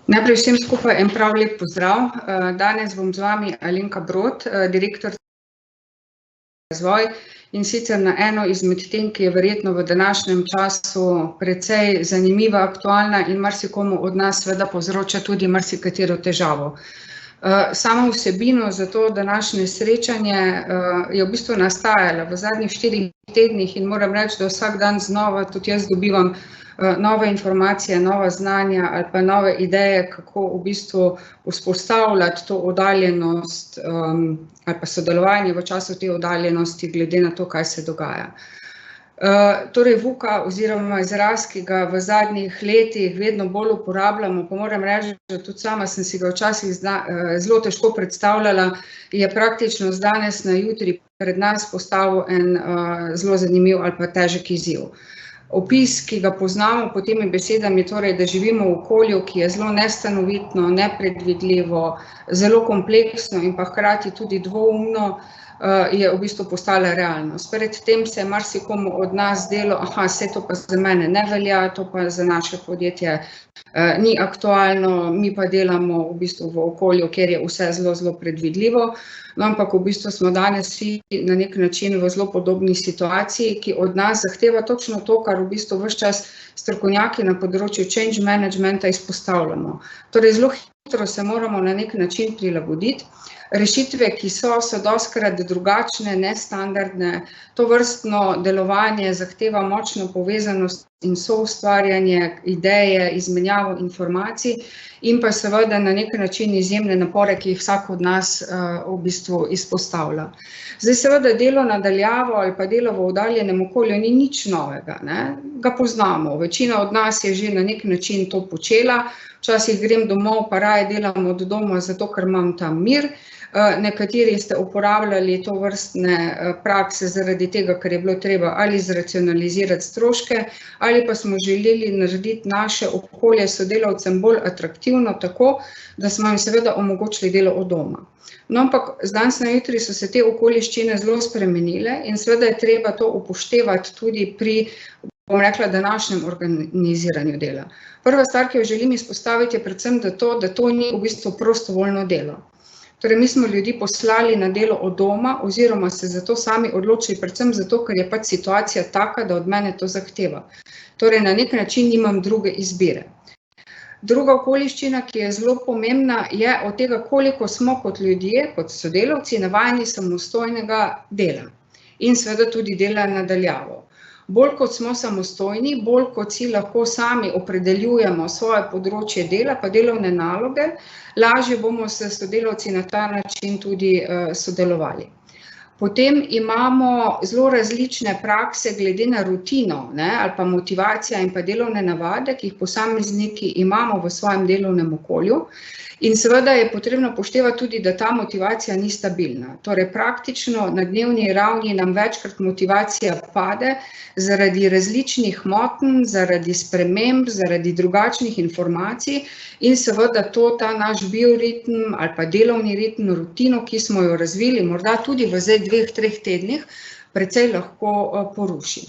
Najprej vsem skupaj en prav lep pozdrav. Danes bom z vami Alenka Brod, direktor razvoj, in sicer na eno izmed tem, ki je verjetno v današnjem času precej zanimiva, aktualna in marsikomu od nas seveda povzroča tudi marsikatero težavo. Samo vsebino za to današnje srečanje je v bistvu nastajala v zadnjih 4 tednih in moram reči, da vsak dan znova tudi jaz dobivam nove informacije, nova znanja ali pa nove ideje, kako v bistvu vzpostavljati to oddaljenost ali pa sodelovanje v času te oddaljenosti glede na to, kaj se dogaja. Torej VUCA oziroma izraz, ki ga v zadnjih letih vedno bolj uporabljamo, pa moram reči, da tudi sama sem si ga včasih zelo težko predstavljala, je praktično z danes na jutri pred nas postavil en zelo zanimiv ali pa težek izziv. Opis, ki ga poznamo pod temi besedami, torej, da živimo v okolju, ki je zelo nestanovitno, nepredvidljivo, zelo kompleksno in pa hkrati tudi dvoumno, je v bistvu postala realnost. Pred tem se je marsikomu od nas zdelo, saj to pa za mene ne velja, to pa za naše podjetje ni aktualno, mi pa delamo v bistvu v okolju, kjer je vse zelo, zelo predvidljivo. No, ampak v bistvu smo danes vsi na nek način v zelo podobni situaciji, ki od nas zahteva točno to, kar v bistvu ves čas strokovnjaki na področju change managementa izpostavljamo. Torej, zelo hitro se moramo na nek način prilagoditi. Rešitve, ki so dostikrat drugačne, nestandardne, tovrstno delovanje zahteva močno povezanost in soustvarjanje, ideje, izmenjavo informacij in pa seveda na nek način izjemne napore, ki jih vsak od nas v bistvu izpostavlja. Zdaj seveda delo na daljavo ali pa delo v oddaljenem okolju ni nič novega, ne? Ga poznamo, večina od nas je že na nek način to počela, včasih grem domov, pa raje delam od doma, zato ker imam tam mir. Nekateri ste uporabljali tovrstne prakse zaradi tega, ker je bilo treba ali zracionalizirati stroške, ali pa smo želeli narediti naše okolje sodelavcem bolj atraktivno tako, da smo jim seveda omogočili delo od doma. No, ampak z danes na jutri so se te okoliščine zelo spremenile in seveda je treba to upoštevati tudi pri, bom rekla, današnjem organiziranju dela. Prva stvar, ki jo želim izpostaviti, je predvsem da to ni v bistvu prostovoljno delo. Torej, mi smo ljudi poslali na delo od doma oziroma se zato sami odločili, predvsem zato, ker je pač situacija taka, da od mene to zahteva. Torej, na nek način nimam druge izbire. Druga okoliščina, ki je zelo pomembna, je od tega, koliko smo kot ljudje, kot sodelavci, navajeni samostojnega dela in seveda tudi dela na daljavo. Bolj kot smo samostojni, bolj kot si lahko sami opredeljujemo svoje področje dela, pa delovne naloge, lažje bomo s sodelavci na ta način tudi sodelovali. Potem imamo zelo različne prakse glede na rutino, ali pa motivacija in pa delovne navade, ki jih posamezniki imamo v svojem delovnem okolju. In seveda je potrebno upoštevati tudi, da ta motivacija ni stabilna. Torej, praktično na dnevni ravni nam večkrat motivacija pade zaradi različnih motenj, zaradi sprememb, zaradi drugačnih informacij in seveda ta naš bioritem ali pa delovni ritem, rutino, ki smo jo razvili, morda tudi v zdaj 2-3 tednih, precej lahko poruši.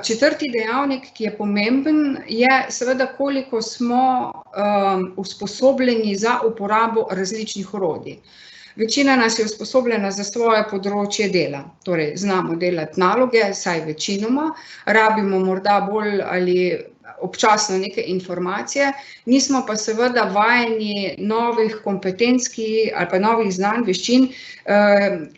Četrti dejavnik, ki je pomemben, je seveda, koliko smo usposobljeni za uporabo različnih orodij. Večina nas je usposobljena za svoje področje dela, torej znamo delati naloge, saj večinoma, rabimo morda bolj ali občasno neke informacije, nismo pa seveda vajeni novih kompetenc ali pa novih znanj, veščin,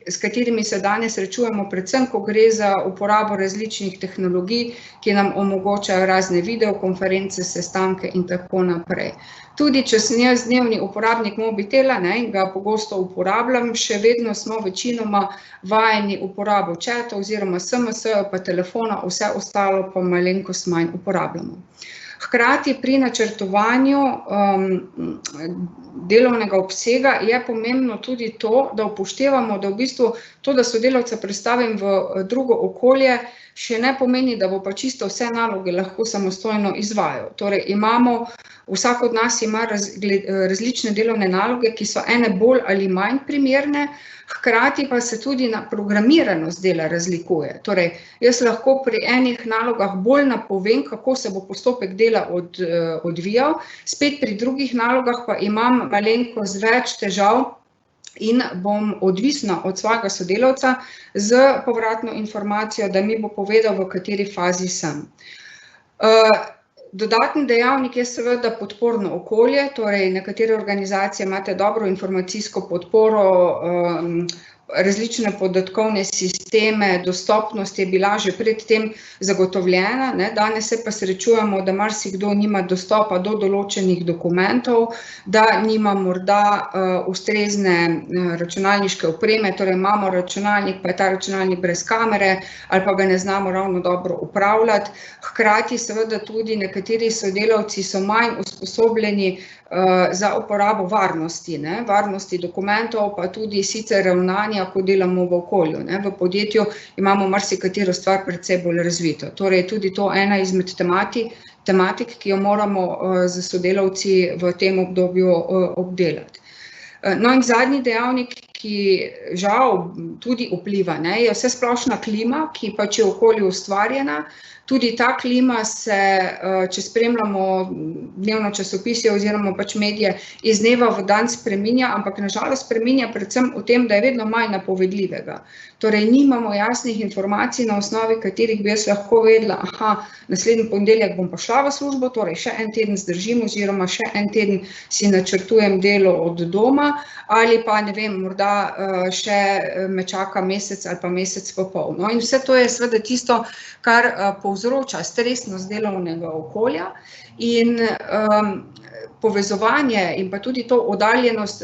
s katerimi se danes srečujemo, predvsem, ko gre za uporabo različnih tehnologij, ki nam omogočajo razne videokonference, sestanke in tako naprej. Tudi če sem jaz dnevni uporabnik mobitela in ga pogosto uporabljam, še vedno smo večinoma vajeni uporabo četa oziroma SMS-ja pa telefona, vse ostalo pa malenkost manj uporabljamo. Hkrati pri načrtovanju delovnega obsega je pomembno tudi to, da upoštevamo, da v bistvu to, da sodelavca prestavim v drugo okolje, še ne pomeni, da bo pa čisto vse naloge lahko samostojno izvajal. Torej, vsak od nas ima različne delovne naloge, ki so ene bolj ali manj primerne, Hkrati pa se tudi programiranost dela razlikuje. Torej, jaz lahko pri enih nalogah bolj napovem, kako se bo postopek dela odvijal, spet pri drugih nalogah pa imam malenkost več težav in bom odvisna od svojega sodelavca z povratno informacijo, da mi bo povedal, v kateri fazi sem. Dodaten dejavnik je seveda podporno okolje, torej nekatere organizacije imate dobro informacijsko podporo, različne podatkovne sisteme, dostopnost je bila že predtem zagotovljena, ne, danes se pa srečujemo, da marsikdo nima dostopa do določenih dokumentov, da nima morda ustrezne računalniške opreme, torej imamo računalnik, pa je ta računalnik brez kamere ali pa ga ne znamo ravno dobro upravljati. Hkrati seveda tudi nekateri sodelavci so manj usposobljeni za uporabo varnosti, ne, varnosti dokumentov, pa tudi sicer ravnanja, ko delamo v okolju, ne. V podjetju imamo marsikatero stvar precej bolj razvito. Torej, tudi to ena izmed tematik, ki jo moramo z sodelavci v tem obdobju obdelati. No in zadnji dejavnik, ki žal tudi vpliva, ne, je vsesplošna klima, ki pač je v okolju ustvarjena. Tudi ta klima se, če spremljamo dnevno časopise oziroma pač medije, iz dneva v dan spreminja, ampak na žalost spreminja predvsem v tem, da je vedno manj napovedljivega. Torej, nimamo jasnih informacij, na osnovi katerih bi jaz lahko vedela, naslednji ponedeljek bom pa šla v službo, torej še en teden zdržim oziroma še en teden si načrtujem delo od doma, ali pa, ne vem, morda še me čaka mesec ali pa mesec pa pol. No, in vse to je seveda tisto, kar povzroča stresnost delovnega okolja in povezovanje in pa tudi to oddaljenost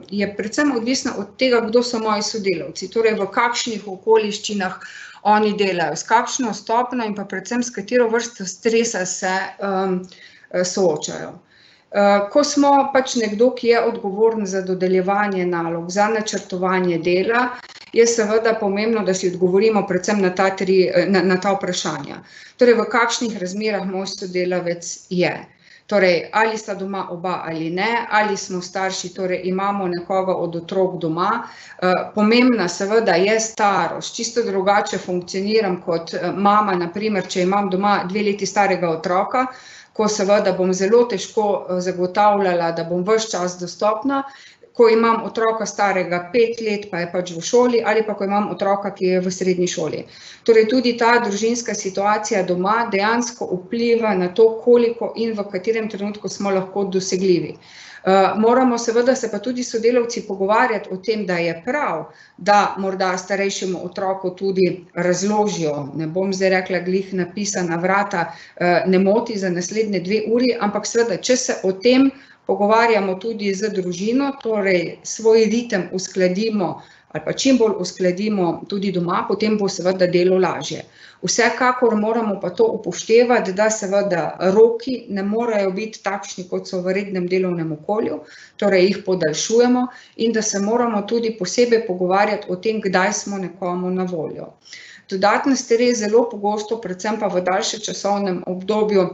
je predvsem odvisna od tega, kdo so moji sodelavci, torej v kakšnih okoliščinah oni delajo, s kakšno stopnjo in pa predvsem s katero vrsto stresa se soočajo. Ko smo pač nekdo, ki je odgovoren za dodeljevanje nalog, za načrtovanje dela, je seveda pomembno, da si odgovorimo predvsem na ta vprašanja. Torej, v kakšnih razmerah moj sodelavec je. Torej, ali sta doma oba ali ne, ali smo starši, torej imamo nekoga od otrok doma. Pomembna seveda je starost, čisto drugače funkcioniram kot mama, na primer, če imam doma 2 leti starega otroka, ko seveda bom zelo težko zagotavljala, da bom ves čas dostopna, ko imam otroka starega 5 let, pa je pač v šoli, ali pa ko imam otroka, ki je v srednji šoli. Torej, tudi ta družinska situacija doma dejansko vpliva na to, koliko in v katerem trenutku smo lahko dosegljivi. Moramo seveda se pa tudi sodelavci pogovarjati o tem, da je prav, da morda starejšemu otroku tudi razložijo, ne bom zdaj rekla glih napisana vrata, ne moti za naslednje 2 uri, ampak seveda, če se o tem pogovarjamo tudi z družino, torej svoj ritem uskladimo ali pa čim bolj uskladimo tudi doma, potem bo seveda delo lažje. Vsekakor moramo pa to upoštevati, da seveda roki ne morejo biti takšni, kot so v rednem delovnem okolju, torej jih podaljšujemo in da se moramo tudi posebej pogovarjati o tem, kdaj smo nekomu na voljo. Dodatni stres zelo pogosto, predvsem pa v daljšem časovnem obdobju,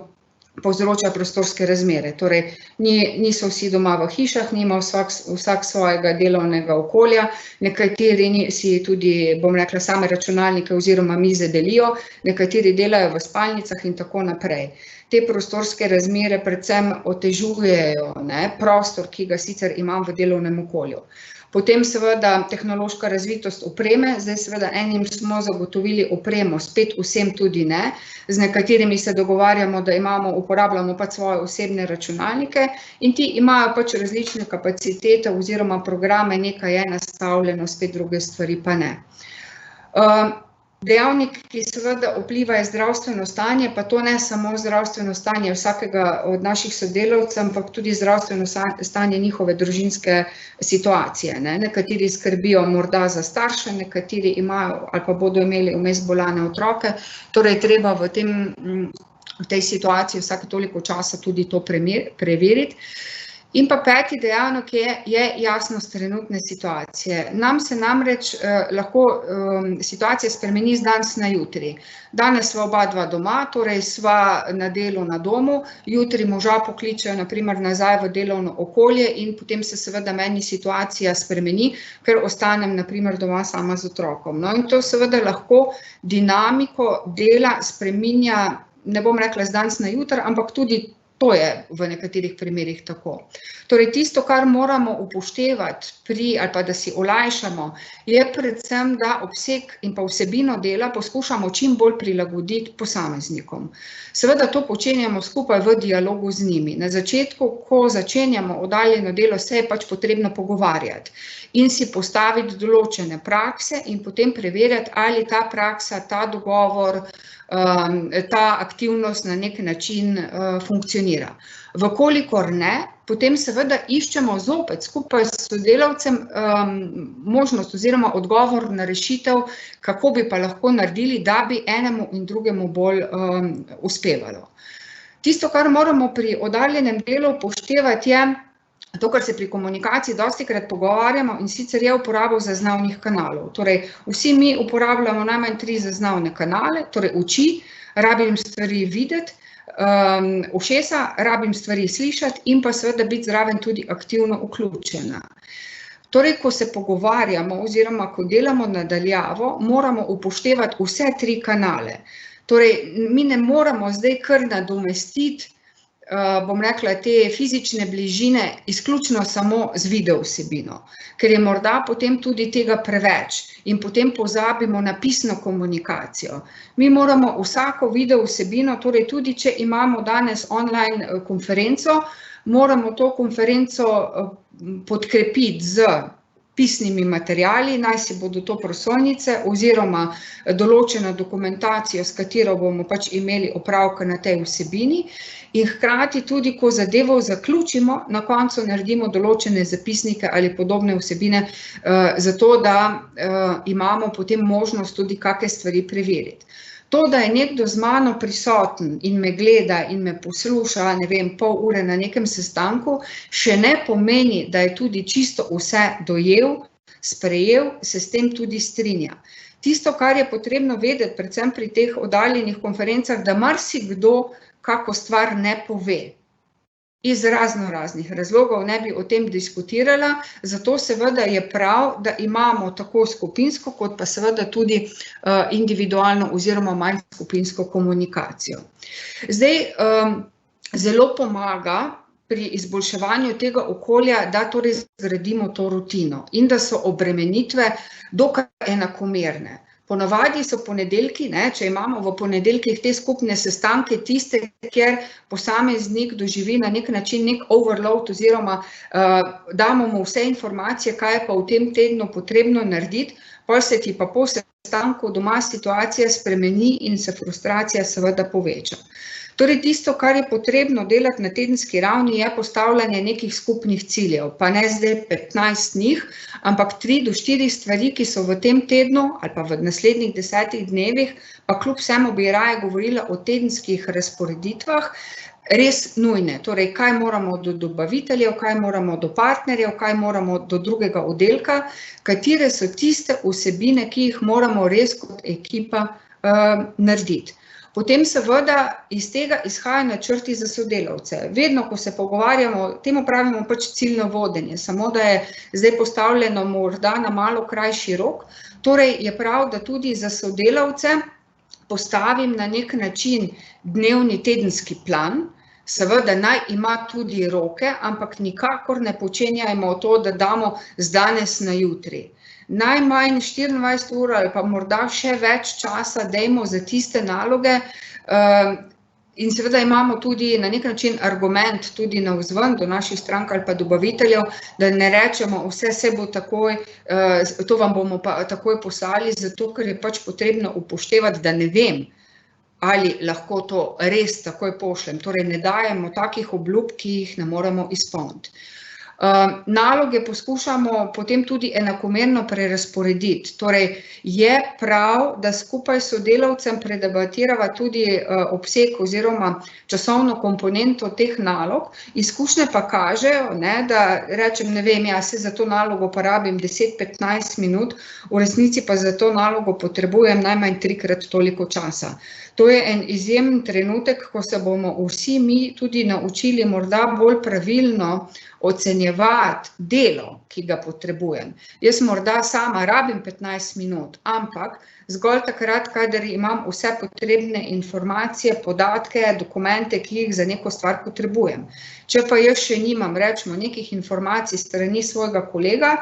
povzroča prostorske razmere. Torej, niso vsi doma v hišah, nima vsak svojega delovnega okolja, nekateri si tudi, bom rekla, same računalnike oziroma mize delijo, nekateri delajo v spalnicah in tako naprej. Te prostorske razmere predvsem otežujejo, ne, prostor, ki ga sicer imam v delovnem okolju. Potem seveda tehnološka razvitost opreme, zdaj seveda enim smo zagotovili opremo, spet vsem tudi ne, z nekaterimi se dogovarjamo, da uporabljamo pač svoje osebne računalnike in ti imajo pač različne kapacitete oziroma programe, nekaj je nastavljeno, spet druge stvari pa ne. Dejavnik, ki seveda vpliva, je zdravstveno stanje, pa to ne samo zdravstveno stanje vsakega od naših sodelavcev, ampak tudi zdravstveno stanje njihove družinske situacije, ne. Nekateri skrbijo morda za starše, nekateri imajo ali pa bodo imeli vmes bolane otroke, torej treba v tej situaciji vsake toliko časa tudi to preveriti. In pa peti dejavnik je jasnost trenutne situacije. Nam se namreč lahko situacija spremeni z danes na jutri. Danes sva oba dva doma, torej sva na delu na domu, jutri moža pokličejo na primer nazaj v delovno okolje in potem se seveda meni situacija spremeni, ker ostanem na primer doma sama z otrokom. No, in to seveda lahko dinamiko dela spreminja, ne bom rekla z danes na jutri, ampak tudi to je v nekaterih primerih tako. Torej, tisto, kar moramo upoštevati ali pa da si olajšamo, je predvsem, da obseg in pa vsebino dela poskušamo čim bolj prilagoditi posameznikom. Seveda to počenjamo skupaj v dialogu z njimi. Na začetku, ko začenjamo oddaljeno delo, se je pač potrebno pogovarjati in si postaviti določene prakse in potem preverjati, ali ta praksa, ta dogovor, ta aktivnost na nek način funkcionira. Vkolikor ne, potem seveda iščemo zopet skupaj s sodelavcem možnost oziroma odgovor na rešitev, kako bi pa lahko naredili, da bi enemu in drugemu bolj uspevalo. Tisto, kar moramo pri oddaljenem delu upoštevati, je to, kar se pri komunikaciji dostikrat pogovarjamo, in sicer je uporabo zaznavnih kanalov. Torej, vsi mi uporabljamo najmanj 3 zaznavne kanale, torej oči, rabim stvari videti, ušesa, rabim stvari slišati in pa seveda biti zraven tudi aktivno vključena. Torej, ko se pogovarjamo oziroma ko delamo na daljavo, moramo upoštevati vse 3 kanale. Torej, mi ne moramo zdaj kar nadomestiti, bom rekla, te fizične bližine izključno samo z video vsebino, ker je morda potem tudi tega preveč in potem pozabimo na pisno komunikacijo. Mi moramo vsako video vsebino, torej tudi če imamo danes online konferenco, moramo to konferenco podkrepiti z pisnimi materiali, naj si bodo to prosojnice oziroma določeno dokumentacijo, s katero bomo pač imeli opravka na tej vsebini, in hkrati tudi, ko zadevo zaključimo, na koncu naredimo določene zapisnike ali podobne vsebine, zato da imamo potem možnost tudi kakšne stvari preveriti. To, da je nekdo z mano prisoten in me gleda in me posluša, ne vem, pol ure na nekem sestanku, še ne pomeni, da je tudi čisto vse dojel, sprejel, se s tem tudi strinja. Tisto, kar je potrebno vedeti, predvsem pri teh oddaljenih konferencah, da marsikdo kako stvar ne pove. Iz raznih razlogov ne bi o tem diskutirala, zato seveda je prav, da imamo tako skupinsko, kot pa seveda tudi individualno oziroma manj skupinsko komunikacijo. Zdaj, zelo pomaga pri izboljševanju tega okolja, da torej zgradimo to rutino in da so obremenitve dokaj enakomerne. Ponavadi so ponedeljki, če imamo v ponedeljkih te skupne sestanke, tiste, kjer posameznik doživi na nek način nek overload oziroma damo mu vse informacije, kaj je pa v tem tednu potrebno narediti, potem se ti pa po sestanku doma situacija spremeni in se frustracija seveda poveča. Torej, tisto, kar je potrebno delati na tedenski ravni, je postavljanje nekih skupnih ciljev, pa ne zdaj 15 njih, ampak 3 do 4 stvari, ki so v tem tednu ali pa v naslednjih 10 dnevih, pa kljub vsemu bi raje govorila o tedenskih razporeditvah, res nujne. Torej, kaj moramo do dobaviteljev, kaj moramo do partnerjev, kaj moramo do drugega oddelka, katere so tiste vsebine, ki jih moramo res kot ekipa narediti. Potem seveda iz tega izhaja načrti za sodelavce. Vedno, ko se pogovarjamo, temu pravimo pač ciljno vodenje, samo da je zdaj postavljeno morda na malo krajši rok. Torej je prav, da tudi za sodelavce postavim na nek način dnevni tedenski plan. Seveda naj ima tudi roke, ampak nikakor ne počenjajmo to, da damo z danes na jutri. Najmanj 24 ur ali pa morda še več časa dajmo za tiste naloge in seveda imamo tudi na nek način argument tudi navzven do naših strank ali pa dobaviteljev, da ne rečemo vse se bo takoj, to vam bomo pa takoj poslali, zato ker je pač potrebno upoštevati, da ne vem, ali lahko to res takoj pošljem. Torej ne dajemo takih obljub, ki jih ne moremo izpolniti. Naloge poskušamo potem tudi enakomerno prerazporediti. Torej, je prav, da skupaj s sodelavcem predebatirava tudi obseg oziroma časovno komponento teh nalog. Izkušnje pa kažejo, da rečem, ne vem, jaz se za to nalogo porabim 10-15 minut, v resnici pa za to nalogo potrebujem najmanj 3-krat toliko časa. To je en izjemen trenutek, ko se bomo vsi mi tudi naučili morda bolj pravilno ocenjevati delo, ki ga potrebujem. Jaz morda sama rabim 15 minut, ampak zgolj takrat, kadar imam vse potrebne informacije, podatke, dokumente, ki jih za neko stvar potrebujem. Če pa jaz še nimam, rečemo, nekih informacij strani svojega kolega,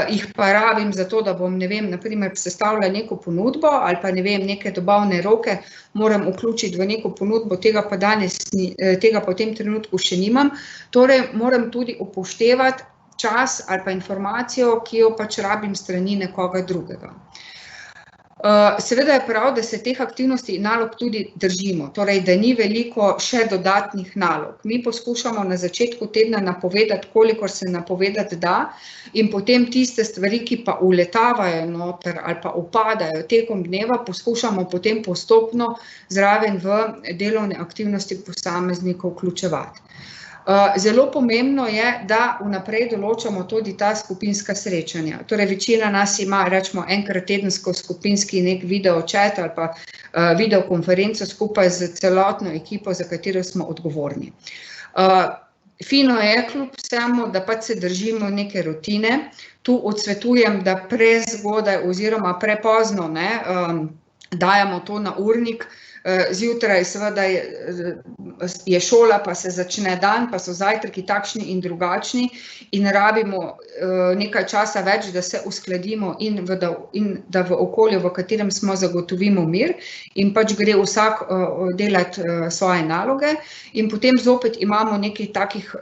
jih pa rabim za to, da bom, ne vem, naprimer sestavila neko ponudbo ali pa, ne vem, neke dobavne roke moram vključiti v neko ponudbo, tega pa v tem trenutku še nimam. Torej, moram tudi upoštevati čas ali pa informacijo, ki jo pač rabim strani nekoga drugega. Seveda je prav, da se teh aktivnosti in nalog tudi držimo, torej, da ni veliko še dodatnih nalog. Mi poskušamo na začetku tedna napovedati, kolikor se napovedati da, in potem tiste stvari, ki pa uletavajo noter ali pa upadajo tekom dneva, poskušamo potem postopno zraven v delovne aktivnosti posameznikov vključevati. Zelo pomembno je, da vnaprej določamo tudi ta skupinska srečanja. Torej, večina nas ima, rečemo, enkrat tedensko skupinski nek video chat ali pa videokonferenco skupaj z celotno ekipo, za katero smo odgovorni. Fino je kljub vsemu, da pač se držimo neke rutine. Tu odsvetujem, da prezgodaj oziroma prepozno dajemo to na urnik. Zjutraj seveda je šola, pa se začne dan, pa so zajtrki takšni in drugačni in rabimo nekaj časa več, da se uskladimo in da v okolju, v katerem smo, zagotovimo mir in pač gre vsak delati svoje naloge in potem zopet imamo nekaj takih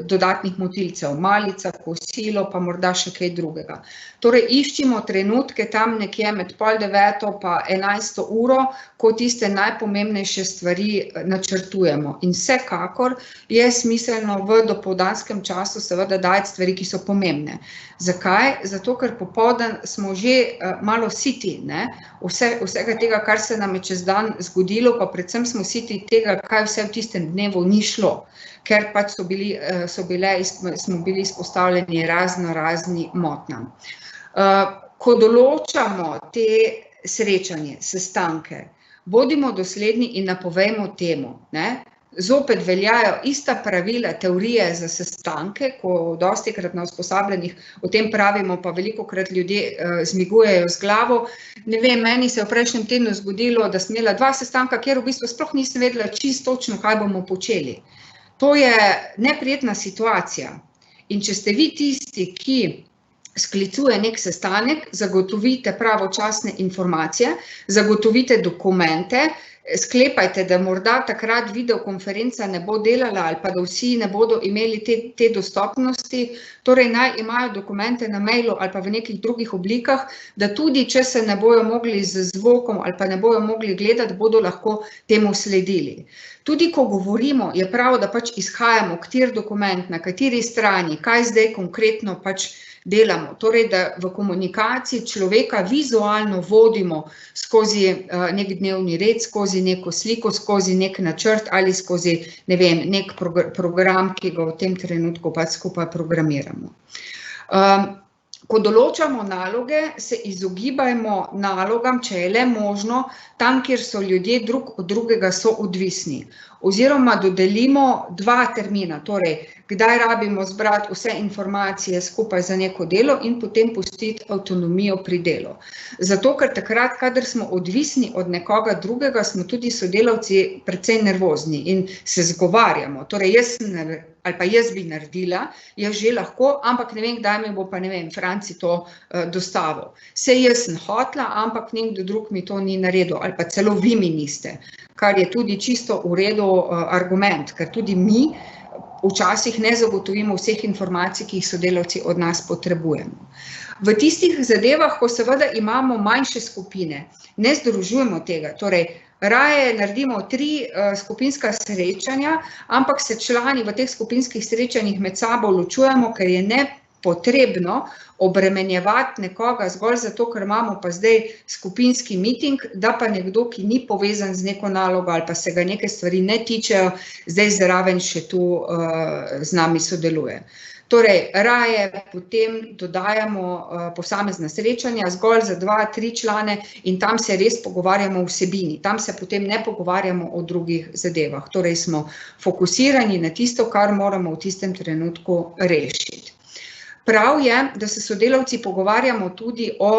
dodatnih motilcev, malica, kosilo, pa morda še kaj drugega. Torej, iščimo trenutke tam nekje med 8:30 pa 11. uro, ko tiste najpomembnejše stvari načrtujemo. In vsekakor je smiselno v dopoldanskem času seveda dajati stvari, ki so pomembne. Zakaj? Zato, ker popoldan smo že malo siti, vsega tega, kar se nam je čez dan zgodilo, pa predvsem smo siti tega, kaj vse v tistem dnevu ni šlo, ker pač smo bili izpostavljeni razni motnjam. Ko določamo te srečanje, sestanke, bodimo dosledni in napovejmo temu. Zopet veljajo ista pravila teorije za sestanke, ko dostikrat na usposabljanjih o tem pravimo, pa velikokrat ljudje zmigujejo z glavo. Ne vem, meni se je v prejšnjem tednu zgodilo, da sem imela 2 sestanka, kjer v bistvu sploh nisem vedela čisto točno, kaj bomo počeli. To je neprijetna situacija. In če ste vi tisti, ki sklicuje nek sestanek, zagotovite pravočasne informacije, zagotovite dokumente, sklepajte, da morda takrat videokonferenca ne bo delala ali pa da vsi ne bodo imeli te dostopnosti, torej naj imajo dokumente na mailu ali pa v nekih drugih oblikah, da tudi, če se ne bojo mogli z zvokom ali pa ne bojo mogli gledati, bodo lahko temu sledili. Tudi, ko govorimo, je prav, da pač izhajamo, kateri dokument, na kateri strani, kaj zdaj konkretno pač delamo. Torej, da v komunikaciji človeka vizualno vodimo skozi nek dnevni red, skozi neko sliko, skozi nek načrt ali skozi, ne vem, nek program, ki ga v tem trenutku pač skupaj programiramo. Ko določamo naloge, se izogibajmo nalogam, če je le možno, tam, kjer so ljudje drug od drugega soodvisni. Oziroma dodelimo 2 termina, torej, kdaj rabimo zbrati vse informacije skupaj za neko delo in potem pustiti avtonomijo pri delu. Zato, ker takrat, kadar smo odvisni od nekoga drugega, smo tudi sodelavci precej nervozni in se zgovarjamo. Torej, jaz bi naredila, jaz že lahko, ampak ne vem, kdaj mi bo pa, ne vem, Franci to dostavil. Saj jaz sem hotela, ampak nekdo drug mi to ni naredil, ali pa celo vi mi niste, kar je tudi čisto v redu argument, ker tudi mi včasih ne zagotovimo vseh informacij, ki jih sodelavci od nas potrebujemo. V tistih zadevah, ko seveda imamo manjše skupine, ne združujemo tega, torej raje naredimo 3 skupinska srečanja, ampak se člani v teh skupinskih srečanjih med sabo ločujemo, ker je nepotrebno obremenjevati nekoga zgolj zato, ker imamo pa zdaj skupinski miting, da pa nekdo, ki ni povezan z neko nalogo ali pa se ga neke stvari ne tičejo, zdaj zraven še tu z nami sodeluje. Torej, raje potem dodajamo posamezna srečanja zgolj za 2-3 člane in tam se res pogovarjamo o vsebini, tam se potem ne pogovarjamo o drugih zadevah. Torej smo fokusirani na tisto, kar moramo v tistem trenutku rešiti. Prav je, da se sodelavci pogovarjamo tudi o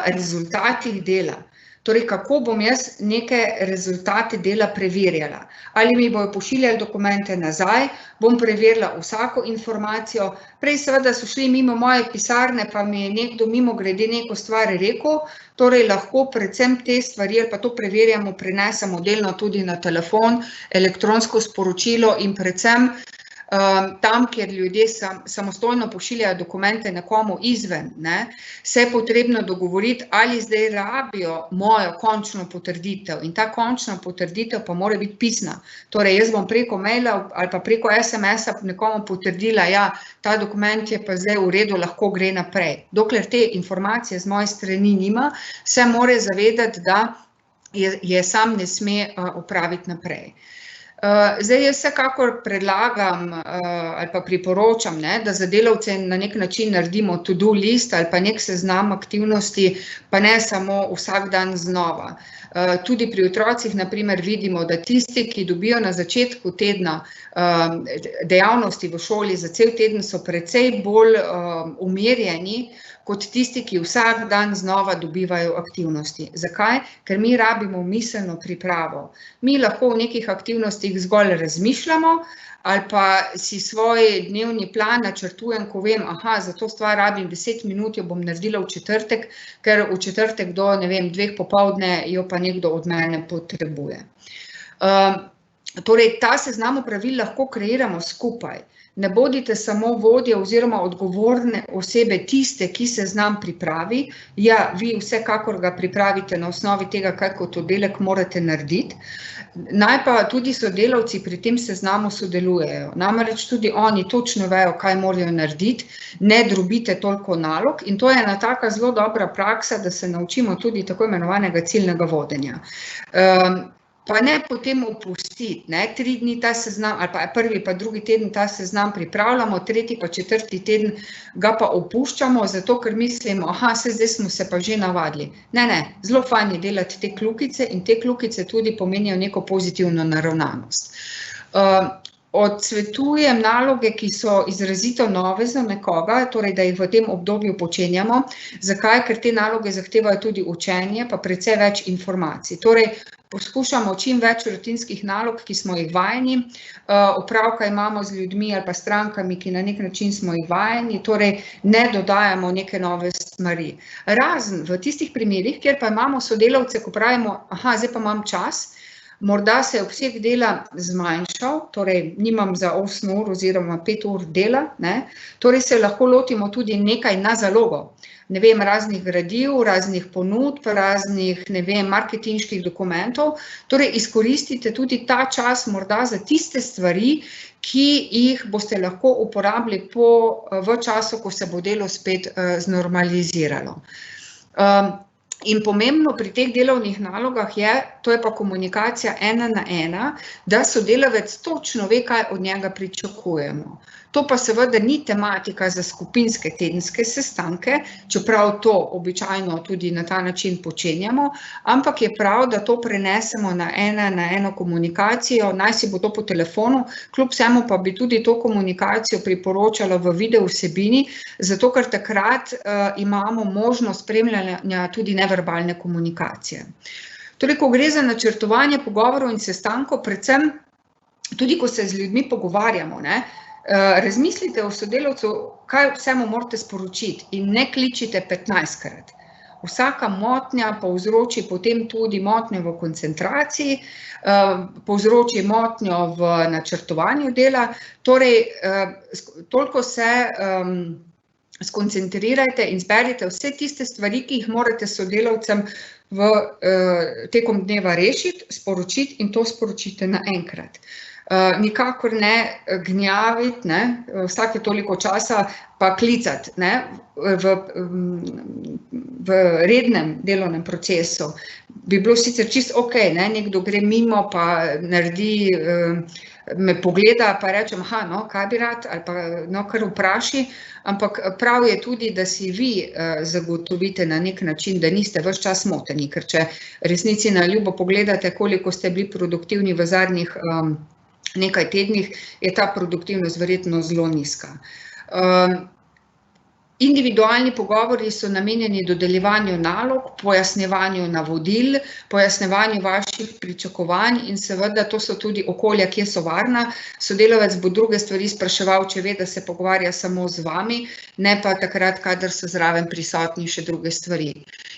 rezultatih dela. Torej, kako bom jaz neke rezultate dela preverjala. Ali mi bojo pošiljali dokumente nazaj, bom preverila vsako informacijo. Prej seveda so šli mimo moje pisarne, pa mi je nekdo mimogrede neko stvar rekel, torej lahko predvsem te stvari, ali pa to preverjamo, prenesemo delno tudi na telefon, elektronsko sporočilo in predvsem tam, kjer ljudje samostojno pošiljajo dokumente nekomu izven, se je potrebno dogovoriti, ali zdaj rabijo mojo končno potrditev. In ta končna potrditev pa mora biti pisna. Torej, jaz bom preko maila ali pa preko SMS-a nekomu potrdila, ja, ta dokument je pa zdaj v redu, lahko gre naprej. Dokler te informacije z moje strani nima, se mora zavedati, da je sam ne sme opraviti naprej. Zdaj jaz vsekakor predlagam ali pa priporočam, da za delavce na nek način naredimo to-do list ali pa nek seznam aktivnosti, pa ne samo vsak dan znova. Tudi pri otrocih, na primer, vidimo, da tisti, ki dobijo na začetku tedna dejavnosti v šoli za cel teden, so precej bolj umirjeni kot tisti, ki vsak dan znova dobivajo aktivnosti. Zakaj? Ker mi rabimo miselno pripravo. Mi lahko v nekih aktivnostih zgolj razmišljamo ali pa si svoj dnevni plan načrtujem, ko vem, za to stvar rabim 10 minut, jo bom naredila v četrtek, ker v četrtek do, 2 popoldne jo pa nekdo od mene potrebuje. Torej, ta seznam pravil lahko kreiramo skupaj. Ne bodite samo vodje oziroma odgovorne osebe tiste, ki seznam pripravi. Ja, vi vsekakor ga pripravite na osnovi tega, kaj kot oddelek morate narediti. Naj pa tudi sodelavci pri tem seznamu sodelujejo. Namreč tudi oni točno vejo, kaj morajo narediti, ne drobite toliko nalog in to je ena taka zelo dobra praksa, da se naučimo tudi tako imenovanega ciljnega vodenja. Pa ne potem opustiti, 3 dni ta seznam, ali pa prvi pa drugi teden ta seznam pripravljamo, tretji pa četrti teden ga pa opuščamo, zato ker mislimo, zdaj smo se pa že navadili. Ne, zelo fajn je delati te kljukice in te kljukice tudi pomenijo neko pozitivno naravnanost. Odsvetujem naloge, ki so izrazito nove za nekoga, torej da jih v tem obdobju počenjamo. Zakaj? Ker te naloge zahtevajo tudi učenje, pa precej več informacij. Torej, poskušamo čim več rutinskih nalog, ki smo jih vajeni, opravka imamo z ljudmi ali pa strankami, ki na nek način smo jih vajeni, torej ne dodajamo neke nove stvari. Razen v tistih primerih, kjer pa imamo sodelavce, ko pravimo, zdaj pa imam čas, morda se je obseg dela zmanjšal, torej nimam za 8 ur oziroma 5 ur dela, torej se lahko lotimo tudi nekaj na zalogo. Raznih gradiv, raznih ponudb, raznih, marketinških dokumentov. Torej, izkoristite tudi ta čas morda za tiste stvari, ki jih boste lahko uporabili v času, ko se bo delo spet znormaliziralo. In pomembno pri teh delovnih nalogah je, to je pa komunikacija 1 na 1, da sodelavec točno ve, kaj od njega pričakujemo. To pa seveda ni tematika za skupinske tedenske sestanke, čeprav to običajno tudi na ta način počenjamo, ampak je prav, da to prenesemo na 1 na 1 komunikacijo, naj si bo to po telefonu, kljub vsemu pa bi tudi to komunikacijo priporočala v video vsebini, zato ker takrat imamo možnost spremljanja tudi neverbalne komunikacije. Torej, ko gre za načrtovanje pogovorov in sestankov, predvsem tudi, ko se z ljudmi pogovarjamo, razmislite o sodelavcu, kaj vsemu morate sporočiti in ne kličite 15-krat. Vsaka motnja povzroči potem tudi motnjo v koncentraciji, povzroči motnjo v načrtovanju dela, torej toliko se skoncentrirajte in zberite vse tiste stvari, ki jih morate sodelavcem tekom dneva rešiti, sporočiti in to sporočite naenkrat. Nikakor ne gnjaviti, vsake toliko časa pa klicati v rednem delovnem procesu. Bi bilo sicer čisto okej, nekdo gre mimo pa naredi, me pogleda pa rečem, kaj bi rad, ali pa kar vpraši, ampak prav je tudi, da si vi zagotovite na nek način, da niste ves čas moteni, ker če resnici na ljubo pogledate, koliko ste bili produktivni v zadnjih nekaj tednih, je ta produktivnost verjetno zelo nizka. Individualni pogovori so namenjeni dodeljevanju nalog, pojasnjevanju navodil, pojasnjevanju vaših pričakovanj in seveda to so tudi okolja, kjer so varna. Sodelavec bo druge stvari spraševal, če ve, da se pogovarja samo z vami, ne pa takrat, kadar so zraven prisotni še druge stvari.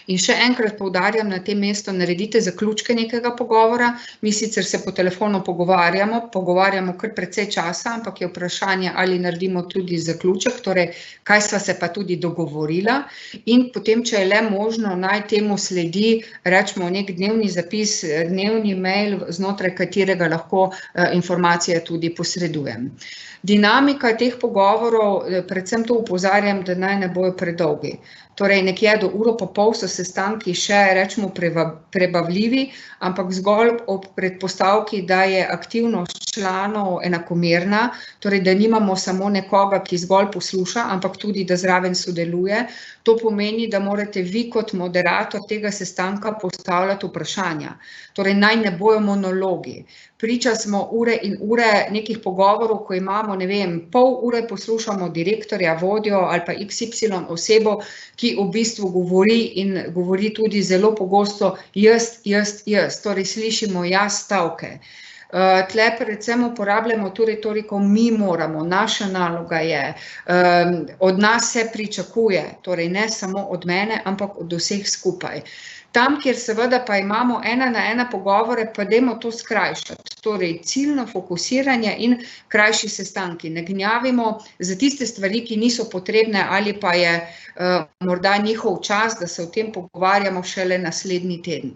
In še enkrat poudarjam na tem mestu, naredite zaključke nekega pogovora. Mi sicer se po telefonu pogovarjamo kar precej časa, ampak je vprašanje, ali naredimo tudi zaključek, torej kaj sva se pa tudi dogovorila in potem, če je le možno, naj temu sledi, rečemo, nek dnevni zapis, dnevni mail, znotraj katerega lahko informacije tudi posredujem. Dinamika teh pogovorov, predvsem to opozarjam, da naj ne bojo predolgi. Torej, nekje do uro pa pol so sestanki še, rečemo, prebavljivi, ampak zgolj ob predpostavki, da je aktivnost članov enakomerna, torej, da nimamo samo nekoga, ki zgolj posluša, ampak tudi, da zraven sodeluje. To pomeni, da morate vi kot moderator tega sestanka postavljati vprašanja. Torej, naj ne bojo monologi. Priča smo ure in ure nekih pogovorov, ko imamo, pol ure poslušamo direktorja, vodjo ali pa XY osebo, ki v bistvu govori tudi zelo pogosto jaz, torej slišimo jaz stavke. Tle predvsem uporabljamo to retoriko, mi moramo, naša naloga je, od nas se pričakuje, torej ne samo od mene, ampak od vseh skupaj. Tam, kjer seveda pa imamo ena na ena pogovore, pa dajmo to skrajšati, torej ciljno fokusiranje in krajši sestanki. Ne gnjavimo za tiste stvari, ki niso potrebne ali pa je morda njihov čas, da se o tem pogovarjamo šele naslednji teden.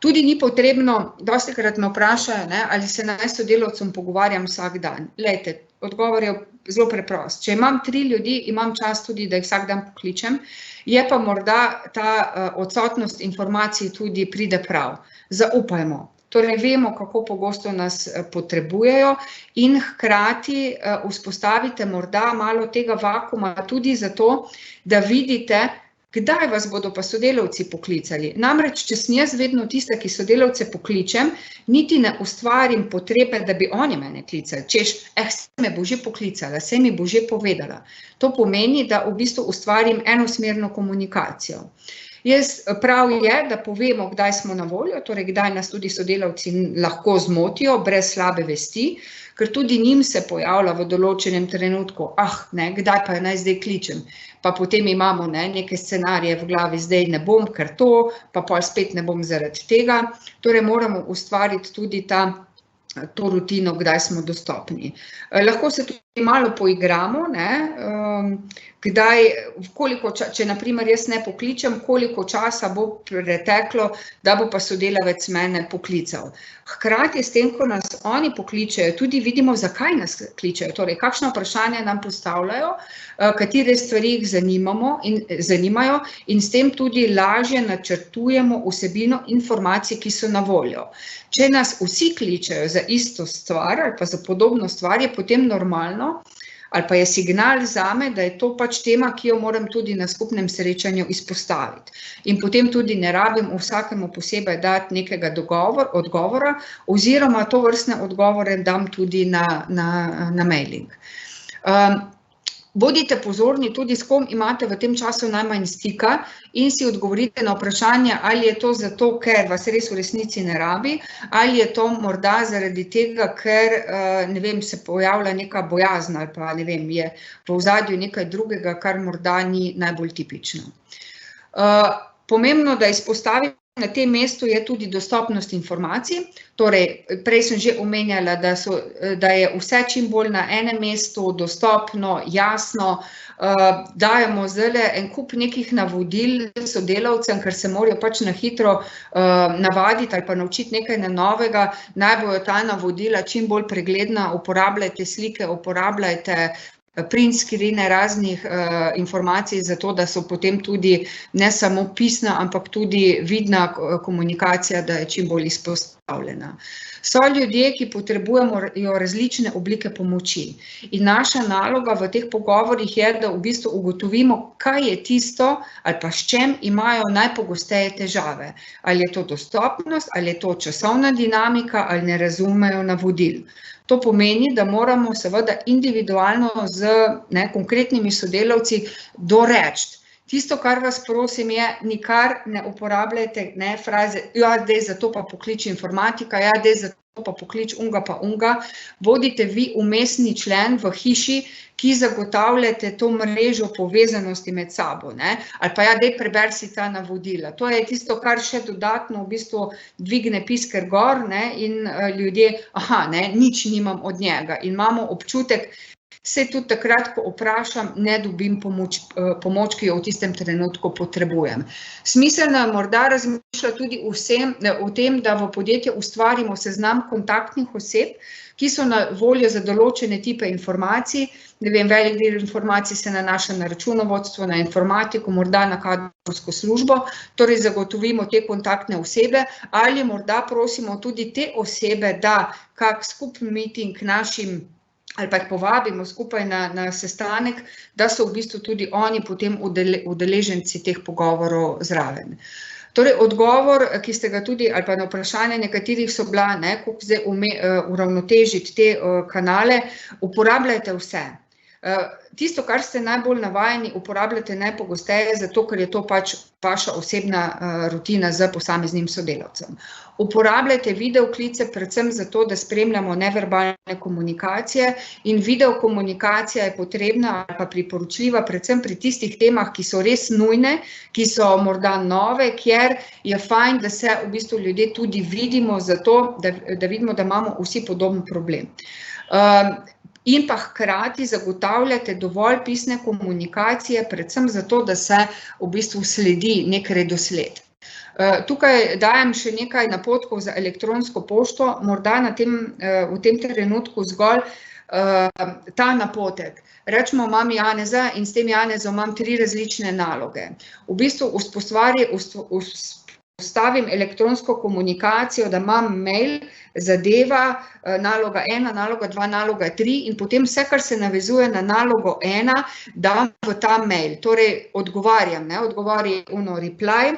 Tudi ni potrebno, dostikrat me vprašajo, ali se naj s sodelavcem pogovarjam vsak dan. Glejte, odgovor je zelo preprost. Če imam 3 ljudi, imam čas tudi, da jih vsak dan pokličem, je pa morda ta odsotnost informacij tudi pride prav. Zaupajmo. Torej, vemo, kako pogosto nas potrebujejo in hkrati vzpostavite morda malo tega vakuma tudi zato, da vidite, kdaj vas bodo pa sodelavci poklicali. Namreč, če sem jaz vedno tista, ki sodelavce pokličem, niti ne ustvarim potrebe, da bi oni mene klicali. Češ, se me bo že poklicala, se mi bo že povedala. To pomeni, da v bistvu ustvarim enosmerno komunikacijo. Prav je, da povemo, kdaj smo na voljo, torej kdaj nas tudi sodelavci lahko zmotijo, brez slabe vesti, ker tudi njim se pojavlja v določenem trenutku, kdaj pa naj zdaj kličem, pa potem imamo neke scenarije v glavi, zdaj ne bom, ker to, pa pol spet ne bom zaradi tega, torej moramo ustvariti tudi to rutino, kdaj smo dostopni. Lahko se tudi malo poigramo, če na primer jaz ne pokličem, koliko časa bo preteklo, da bo pa sodelavec mene poklical. Hkrati s tem, ko nas oni pokličejo, tudi vidimo, zakaj nas kličejo, torej kakšna vprašanja nam postavljajo, katere stvari jih zanimajo in s tem tudi lažje načrtujemo vsebino informacij, ki so na voljo. Če nas vsi kličejo za isto stvar ali pa za podobno stvar, je potem normalno, ali pa je signal zame, da je to pač tema, ki jo moram tudi na skupnem srečanju izpostaviti. In potem tudi ne rabim vsakemu posebej dati nekega odgovora, oziroma tovrstne odgovore dam tudi na mailing. Bodite pozorni tudi, s kom imate v tem času najmanj stika in si odgovorite na vprašanje, ali je to zato, ker vas res v resnici ne rabi, ali je to morda zaradi tega, ker se pojavlja neka bojazna ali pa je v ozadju nekaj drugega, kar morda ni najbolj tipično. Pomembno, da izpostavim na tem mestu je tudi dostopnost informacij, torej prej sem že omenjala, da je vse čim bolj na enem mestu dostopno, jasno, dajemo zdajle en kup nekih navodil sodelavcem, ker se morajo pač na hitro navaditi ali pa naučiti nekaj novega, naj bojo ta navodila čim bolj pregledna, uporabljajte slike, uporabljajte print screene raznih informacij, zato da so potem tudi ne samo pisna, ampak tudi vidna komunikacija, da je čim bolj izpostavljena. So ljudje, ki potrebujemo različne oblike pomoči in naša naloga v teh pogovorih je, da v bistvu ugotovimo, kaj je tisto ali pa s čem imajo najpogosteje težave. Ali je to dostopnost, ali je to časovna dinamika, ali ne razumejo navodil. To pomeni, da moramo seveda individualno z konkretnimi sodelavci doreči. Tisto, kar vas prosim je, nikar ne uporabljajte fraze, ja, dej za to pa pokliči informatika, ja, dej za to pa poklič unga pa unga. Bodite vi umestni člen v hiši, ki zagotavljate to mrežo povezanosti med sabo, ali pa ja, dej preber si ta navodila. To je tisto, kar še dodatno v bistvu dvigne pisker gor in ljudje, nič nimam od njega in imamo občutek, se tudi takrat, ko vprašam, ne dobim pomoč, ki jo v tistem trenutku potrebujem. Smiselno je morda razmišljati tudi o tem, da v podjetju ustvarimo seznam kontaktnih oseb, ki so na voljo za določene tipe informacij. Ne vem, velik del informacij se nanaša na računovodstvo, na informatiko, morda na kadrovsko službo, torej zagotovimo te kontaktne osebe ali morda prosimo tudi te osebe, da kak skupni meeting našim ali pa jih povabimo skupaj na sestanek, da so v bistvu tudi oni potem udeleženci teh pogovorov zraven. Torej, odgovor, ki ste ga tudi, ali pa na vprašanje nekaterih so bila, kako zdaj uravnotežiti te kanale, uporabljajte vse. Tisto, kar ste najbolj navajeni, uporabljate najpogosteje, zato ker je to pač vaša osebna rutina z posameznim sodelavcem. Uporabljajte videoklice predvsem zato, da spremljamo neverbalne komunikacije in videokomunikacija je potrebna ali pa priporočljiva predvsem pri tistih temah, ki so res nujne, ki so morda nove, kjer je fajn, da se v bistvu ljudje tudi vidimo zato, da vidimo, da imamo vsi podoben problem. In pa hkrati zagotavljate dovolj pisne komunikacije, predvsem zato, da se v bistvu sledi nek redosled. Tukaj dajem še nekaj napotkov za elektronsko pošto, morda v tem trenutku zgolj ta napotek. Rečemo, imam Janeza in s tem Janezom imam 3 različne naloge. V bistvu postavim elektronsko komunikacijo, da imam mail, zadeva, naloga 1, naloga 2, naloga 3 in potem vse, kar se navezuje na nalogo 1, dam v ta mail. Torej, odgovarjam, odgovori reply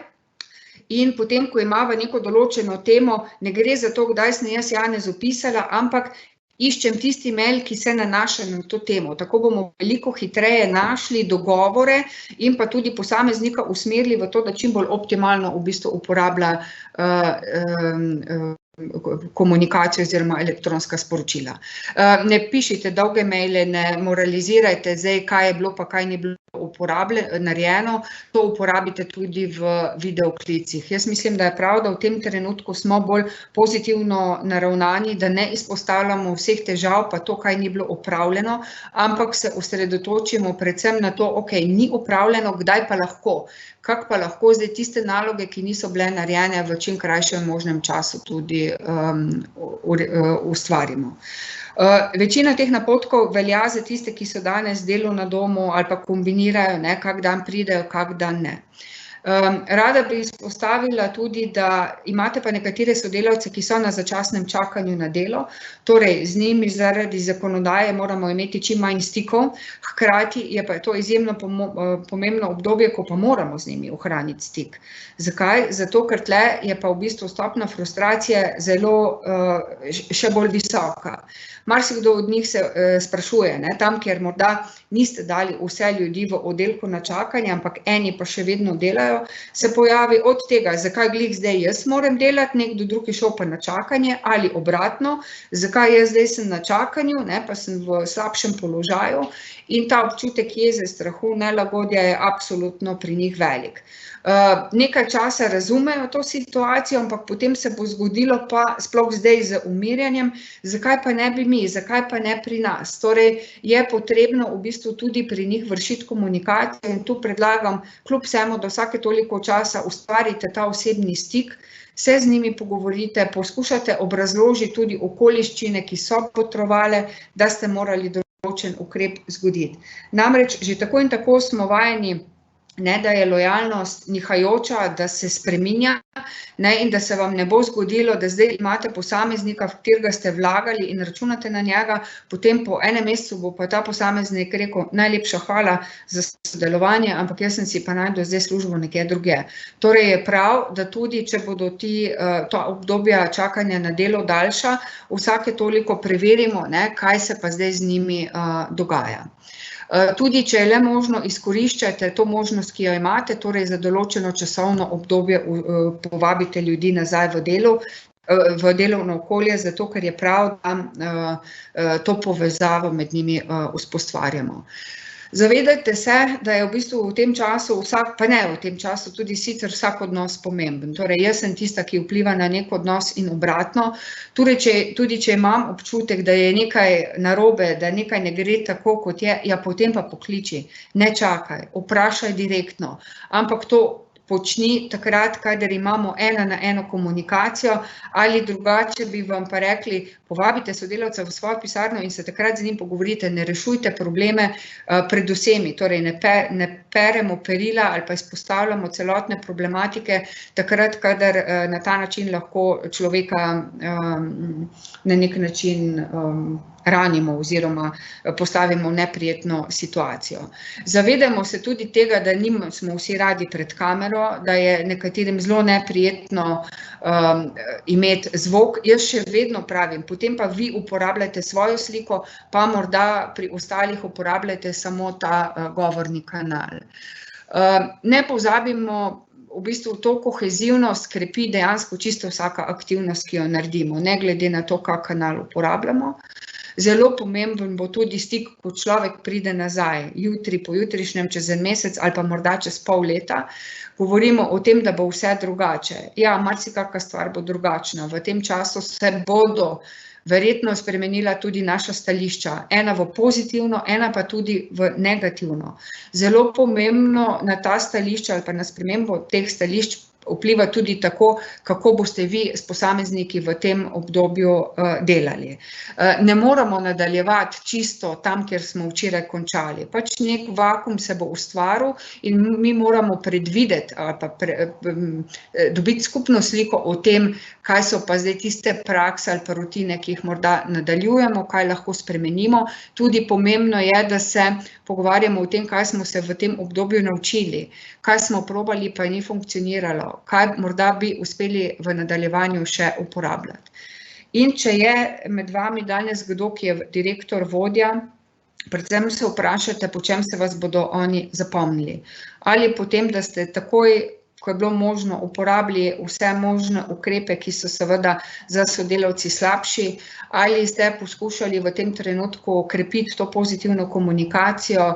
in potem, ko imava neko določeno temo, ne gre za to, kdaj sem jaz Janezu pisala, ampak iščem tisti mail, ki se nanaša na to temo. Tako bomo veliko hitreje našli dogovore in pa tudi posameznika usmerili v to, da čim bolj optimalno v bistvu uporablja komunikacijo oziroma elektronska sporočila. Ne pišite dolge maile, ne moralizirajte zdaj, kaj je bilo pa kaj ni bilo narejeno, to uporabite tudi v videoklicih. Jaz mislim, da je prav, da v tem trenutku smo bolj pozitivno naravnani, da ne izpostavljamo vseh težav, pa to, kaj ni bilo opravljeno, ampak se osredotočimo predvsem na to, ni opravljeno, kdaj pa lahko. Kako pa lahko zdaj tiste naloge, ki niso bile narejene v čim krajšem možnem času tudi ustvarimo. Večina teh napotkov velja za tiste, ki so danes delo na domu ali pa kombinirajo, kak dan pridejo, kak dan ne. Rada bi izpostavila tudi, da imate pa nekatere sodelavce, ki so na začasnem čakanju na delo, torej z njimi zaradi zakonodaje moramo imeti čim manj stikov, hkrati je pa to izjemno pomembno obdobje, ko pa moramo z njimi ohraniti stik. Zakaj? Zato, ker tle je pa v bistvu stopnja frustracije zelo še bolj visoka. Marsikdo od njih se sprašuje, tam, kjer morda niste dali vse ljudi v oddelku na čakanje, ampak eni pa še vedno delajo, se pojavi od tega, zakaj glih zdaj jaz moram delati, nekdo drug je šel pa na čakanje ali obratno, zakaj jaz zdaj sem na čakanju, pa sem v slabšem položaju in ta občutek jeze, strahu, nelagodja je absolutno pri njih velik. Nekaj časa razumejo to situacijo, ampak potem se bo zgodilo pa sploh zdaj z umirjanjem, zakaj pa ne bi mi, zakaj pa ne pri nas. Torej je potrebno v bistvu tudi pri njih vršiti komunikacijo in tu predlagam, kljub vsemu, da vsake toliko časa ustvarite ta osebni stik, se z njimi pogovorite, poskušate obrazložiti tudi okoliščine, ki so potrovale, da ste morali določen ukrep zgoditi. Namreč že tako in tako smo vajeni, ne, da je lojalnost nihajoča, da se spreminja, ne, in da se vam ne bo zgodilo, da zdaj imate posameznika, v katerega ste vlagali in računate na njega, potem po enem mesecu bo pa ta posameznik rekel, najlepša hvala za sodelovanje, ampak jaz sem si pa našel zdaj službo nekje drugje. Torej je prav, da tudi, če bodo ta obdobja čakanja na delo daljša, vsake toliko preverimo, ne, kaj se pa zdaj z njimi dogaja. Tudi, če je le možno, izkoriščajte to možnost, ki jo imate, torej za določeno časovno obdobje povabite ljudi nazaj v delovno okolje, zato ker je prav, da to povezavo med njimi vzpostavljamo. Zavedajte se, da je v bistvu v tem času, pa ne v tem času, tudi sicer vsak odnos pomemben. Torej, jaz sem tista, ki vpliva na nek odnos in obratno. Tudi, če imam občutek, da je nekaj narobe, da nekaj ne gre tako, kot je, ja, potem pa pokliči, ne čakaj, vprašaj direktno. Ampak to počni takrat, kadar imamo ena na eno komunikacijo, ali drugače bi vam pa rekli, povabite sodelavca v svojo pisarno in se takrat z njim pogovorite, ne rešujte probleme pred vsemi, torej ne peremo perila ali pa izpostavljamo celotne problematike takrat, kadar na ta način lahko človeka na nek način ranimo oziroma postavimo v neprijetno situacijo. Zavedamo se tudi tega, da smo vsi radi pred kamero, da je nekaterim zelo neprijetno imeti zvok. Jaz še vedno pravim, potem pa vi uporabljate svojo sliko, pa morda pri ostalih uporabljate samo ta govorni kanal. Ne pozabimo, v bistvu to kohezivnost krepi dejansko čisto vsaka aktivnost, ki jo naredimo, ne glede na to, kak kanal uporabljamo. Zelo pomemben bo tudi stik, ko človek pride nazaj, jutri, pojutrišnjem, čez en mesec ali pa morda čez pol leta. Govorimo o tem, da bo vse drugače. Ja, marsikaka stvar bo drugačna. V tem času se bodo verjetno spremenila tudi naša stališča. Ena v pozitivno, ena pa tudi v negativno. Zelo pomembno na ta stališča ali pa na spremembo teh stališč vpliva tudi tako, kako boste vi s posamezniki v tem obdobju delali. Ne moramo nadaljevati čisto tam, kjer smo včeraj končali. Pač nek vakuum se bo ustvaril in mi moramo predvideti ali pa dobiti skupno sliko o tem, kaj so pa zdaj tiste prakse ali pa rutine, ki jih morda nadaljujemo, kaj lahko spremenimo. Tudi pomembno je, da se pogovarjamo o tem, kaj smo se v tem obdobju naučili, kaj smo probali, pa ni funkcioniralo, kaj morda bi uspeli v nadaljevanju še uporabljati. In če je med vami danes kdo, ki je direktor, vodja, predvsem se vprašate, po čem se vas bodo oni zapomnili. Ali potem, da ste takoj, ko je bilo možno, uporabili vse možne ukrepe, ki so seveda za sodelavci slabši, ali ste poskušali v tem trenutku krepiti to pozitivno komunikacijo,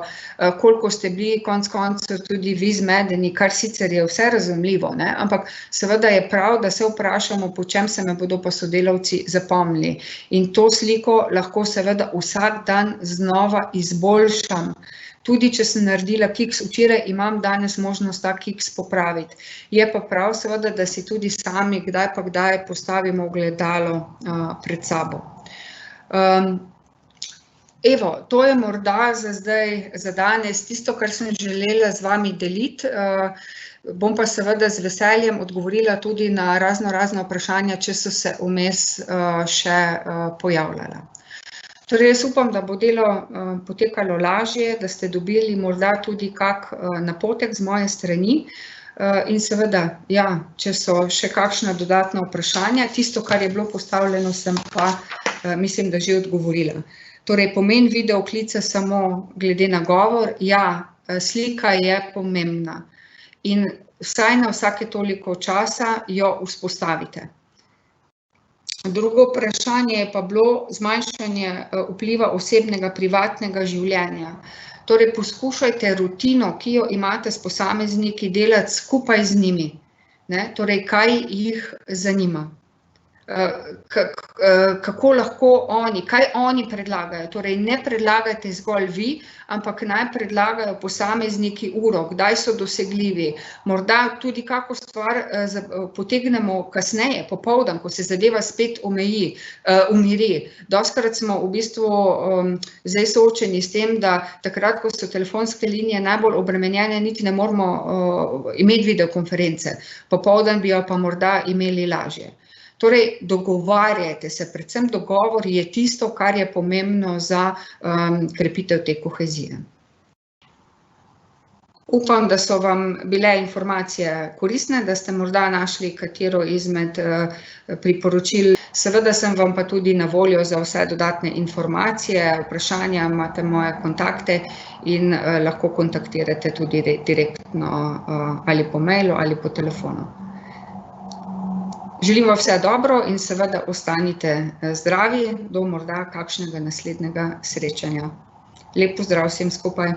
koliko ste bili konec koncev tudi vi zmedeni, kar sicer je vse razumljivo, ne? Ampak seveda je prav, da se vprašamo, po čem se me bodo pa sodelavci zapomnili. In to sliko lahko seveda vsak dan znova izboljšam. Tudi, če sem naredila kiks včeraj, imam danes možnost ta kiks popraviti. Je pa prav seveda, da si tudi sami kdaj pa kdaj postavimo ogledalo pred sabo. Evo, to je morda za zdaj, za danes, tisto, kar sem želela z vami deliti. Bom pa seveda z veseljem odgovorila tudi na razno vprašanja, če so se vmes še pojavljala. Torej, jaz upam, da bo delo potekalo lažje, da ste dobili morda tudi kak napotek z moje strani. In seveda, ja, če so še kakšna dodatna vprašanja, tisto, kar je bilo postavljeno, sem pa, mislim, da že odgovorila. Torej, pomen videoklica samo glede na govor, ja, slika je pomembna. In vsaj na vsake toliko časa jo vzpostavite. Drugo vprašanje je pa bilo zmanjšanje vpliva osebnega, privatnega življenja. Torej, poskušajte rutino, ki jo imate s posamezniki, delati skupaj z njimi. Torej, kaj jih zanima. Kako lahko oni, kaj oni predlagajo. Torej, ne predlagajte zgolj vi, ampak naj predlagajo posamezniki uro, kdaj so dosegljivi. Morda tudi kako stvar potegnemo kasneje, popoldan, ko se zadeva spet umiri. Dostikrat smo v bistvu zdaj soočeni s tem, da takrat, ko so telefonske linije najbolj obremenjene, niti ne moramo imeti videokonference. Popoldan bi jo pa morda imeli lažje. Torej, dogovarjajte se, predvsem dogovor je tisto, kar je pomembno za krepitev te kohezije. Upam, da so vam bile informacije koristne, da ste morda našli katero izmed priporočil. Seveda sem vam pa tudi na voljo za vse dodatne informacije, vprašanja, imate moje kontakte in lahko kontaktirate tudi direktno ali po mailu ali po telefonu. Želim vam vse dobro in seveda ostanite zdravi do morda kakšnega naslednjega srečanja. Lep pozdrav vsem skupaj.